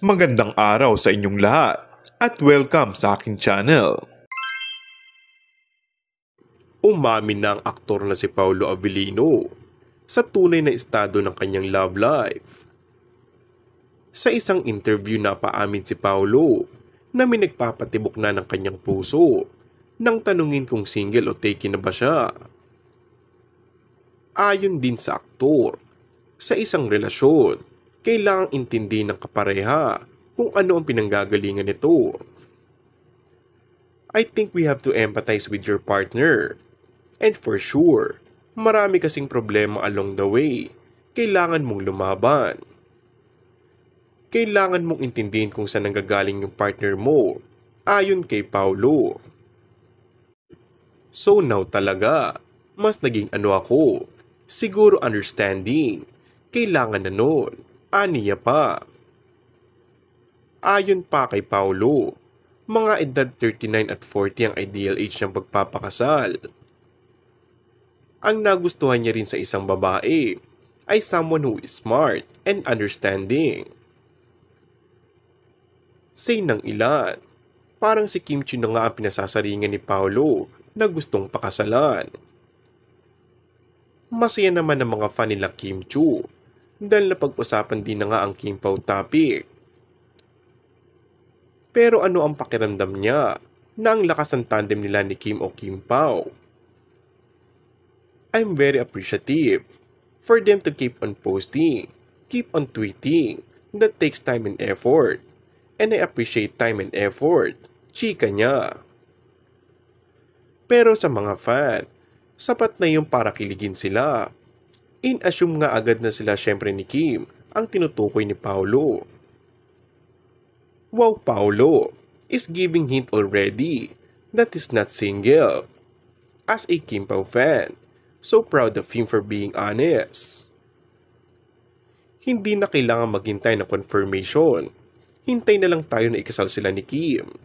Magandang araw sa inyong lahat at welcome sa aking channel. Umamin na ang aktor na si Paulo Avellino sa tunay na estado ng kanyang love life. Sa isang interview na paamin si Paulo na may nagpapatibok na ng kanyang puso nang tanungin kung single o taken na ba siya. Ayon din sa aktor, sa isang relasyon, kailangang intindihin ng kapareha kung ano ang pinanggagalingan nito. I think we have to empathize with your partner. And for sure, marami kasing problema along the way. Kailangan mong lumaban. Kailangan mong intindihin kung saan nanggagaling yung partner mo, ayon kay Paulo. So now talaga, mas naging ano ako, siguro understanding. Kailangan na nun. Aniya pa. Ayon pa kay Paulo, mga edad 39 at 40 ang ideal age ng pagpapakasal. Ang nagustuhan niya rin sa isang babae ay someone who is smart and understanding. Say ng ilan, parang si Kim Chiu na nga ang pinasasaringan ni Paulo na gustong pakasalan. Masaya naman ang mga fan nila Kim Chiu dahil napag-usapan din na nga ang Kim Pao topic. Pero ano ang pakiramdam niya na ang lakas ng tandem nila ni Kim o Kim Pao? I'm very appreciative for them to keep on posting, keep on tweeting. That takes time and effort. And I appreciate time and effort. Chika niya. Pero sa mga fan, sapat na yung para kiligin sila. In-assume nga agad na sila syempre ni Kim ang tinutukoy ni Paulo. Wow, Paulo is giving hint already that he's not single. As a Kim Pao fan, so proud of him for being honest. Hindi na kailangan maghintay ng confirmation. Hintay na lang tayo na ikasal sila ni Kim.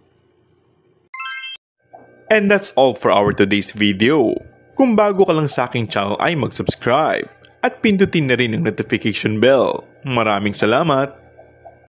And that's all for our today's video. Kung bago ka lang sa aking channel ay mag-subscribe at pindutin na rin ang notification bell. Maraming salamat!